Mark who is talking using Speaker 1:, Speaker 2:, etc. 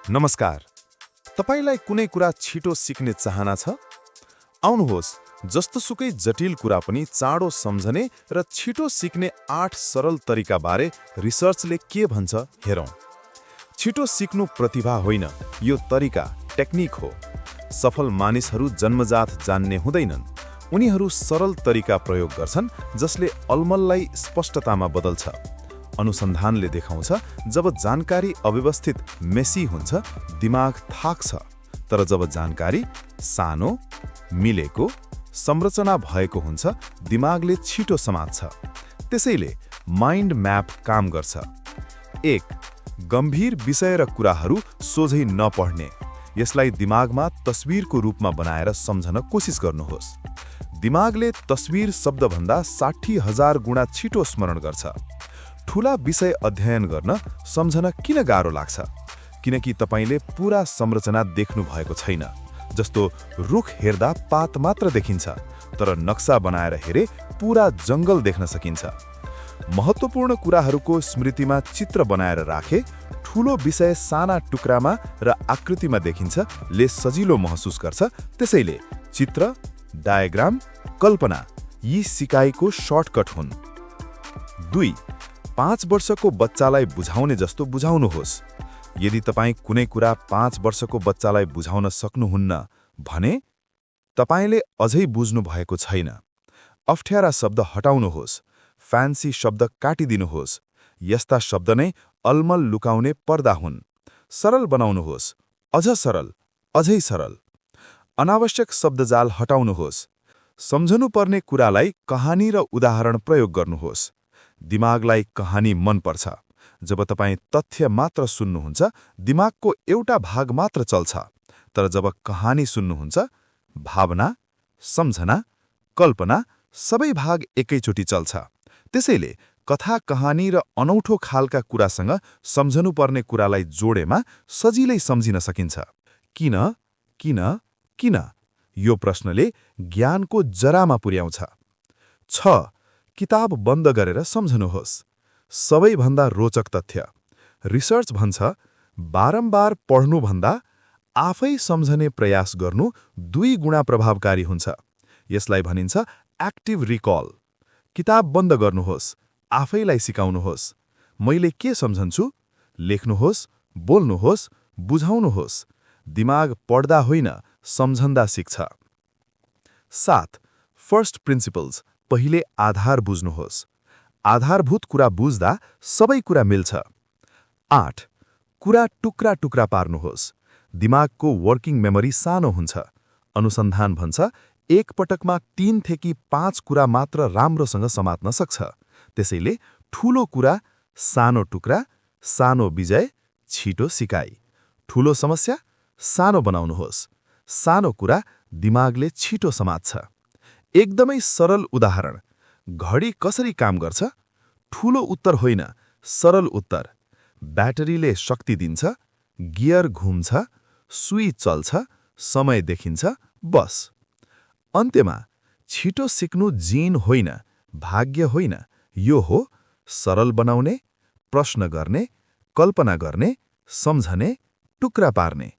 Speaker 1: नमस्कार। तपाईलाई कुनै कुरा छिटो सिक्ने चाहना छ? आउनुहोस्, जस्तोसुकै जटिल कुरा पनि चाँडो सम्झने र छिटो सिक्ने 8 सरल तरिका बारे रिसर्चले के भन्छ हेरौं। छिटो सिक्नु प्रतिभा होइन, यो तरिका, टेक्निक हो। सफल मानिसहरू जन्मजात जान्ने हुँदैनन्। उनीहरू सरल तरिका प्रयोग गर्छन् जसले अलमललाई स्पष्टतामा बदल्छ। अनुसन्धानले देखाउँछ जब जानकारी अव्यवस्थित मेसी हुन्छ, दिमाग थाक्छ। तर जब जानकारी सानो, मिलेको, संरचना भएको हुन्छ, दिमागले छिटो समात्छ। त्यसैले माइन्ड म्याप काम गर्छ। 1. गम्भीर विषय र कुराहरू सोझै नपढ्ने। यसलाई दिमागमा तस्बिरको रूपमा बनाएर सम्झन कोसिस गर्नुहोस्। दिमागले तस्बिर शब्दभन्दा 60,000 गुणा छिटो स्मरण गर्छ। ठूला विषय अध्ययन गर्न सम्झन किन गाह्रो लाग्छ? किनकि तपाईले पूरा संरचना देख्नु भएको छैन। जस्तो रुख हेर्दा पात मात्र देखिन्छ, तर नक्सा बनाएर हेरे पूरा जंगल देख्न सकिन्छ। महत्त्वपूर्ण कुराहरूको स्मृतिमा चित्र बनाएर राखे, ठूलो विषय साना टुक्रामा र आकृतिमा देखिन्छ, ले सजिलो महसुस गर्छ। त्यसैले चित्र, डायग्राम, कल्पना यी सिकाइको सर्टकट हुन्। 2. 5 वर्षको बच्चालाई बुझाउने जस्तो बुझाउनुहोस्। यदि तपाईं कुनै कुरा 5 वर्षको बच्चालाई बुझाउन सक्नुहुन्न भने तपाईले अझै बुझ्नु भएको छैन। अप्ठ्यारा शब्द हटाउनुहोस्, फ्यान्सी शब्द काटिदिनुहोस्। यस्ता शब्द नै अलमल लुकाउने पर्दा हुन्। सरल बनाउनुहोस्, अझ सरल, अझै सरल। अनावश्यक शब्दजाल हटाउनुहोस्। सम्झनुपर्ने कुरालाई कहानी र उदाहरण प्रयोग गर्नुहोस्। दिमागलाई कहानी मन पर्छ। जब तपाईं तथ्य मात्र सुन्नुहुन्छ, दिमागको एउटा भाग मात्र चल्छ। तर जब कहानी सुन्नुहुन्छ, भावना, सम्झना, कल्पना सबै भाग एकैचोटि चल्छ। त्यसैले कथा, कहानी र अनौठो खालका कुरासँग सम्झनुपर्ने कुरालाई जोडेमा सजिलै सम्झिन सकिन्छ। किन, किन, किन? यो प्रश्नले ज्ञानको जरामा पुर्याउँछ। 6. किताब बन्द गरेर सम्झनुहोस्। सबैभन्दा रोचक तथ्य, रिसर्च भन्छ, बारम्बार पढ्नुभन्दा आफै सम्झने प्रयास गर्नु 2 गुणा प्रभावकारी हुन्छ। यसलाई भनिन्छ एक्टिभ रिकल। किताब बन्द गर्नुहोस्, आफैलाई सिकाउनुहोस्। मैले के सम्झन्छु? लेख्नुहोस्, बोल्नुहोस्, बुझाउनुहोस्। दिमाग पढ्दा होइन, सम्झन्दा सिक्छ। 7. फर्स्ट प्रिन्सिपल्स, पहिले आधार बुझ्नुहोस्। आधारभूत कुरा बुझ्दा सबै कुरा मिल्छ। 8. कुरा टुक्रा टुक्रा पार्नुहोस्। दिमागको वर्किङ मेमोरी सानो हुन्छ। अनुसन्धान भन्छ, एक पटकमा 3 देखि 5 कुरा मात्र राम्रोसँग समात्न सक्छ। त्यसैले ठूलो कुरा सानो टुक्रा, सानो विजय, छिटो सिकाइ। ठूलो समस्या सानो बनाउनुहोस्। सानो कुरा दिमागले छिटो समात्छ। एकदमै सरल उदाहरण, घडी कसरी काम गर्छ? ठूलो उत्तर होइन, सरल उत्तर। ब्याटरीले शक्ति दिन्छ, गियर घुम्छ, सुई चल्छ, समय देखिन्छ, बस। अन्त्यमा छिटो सिक्नु जिन होइन, भाग्य होइन, यो हो सरल बनाउने, प्रश्न गर्ने, कल्पना गर्ने, सम्झने, टुक्रा पार्ने।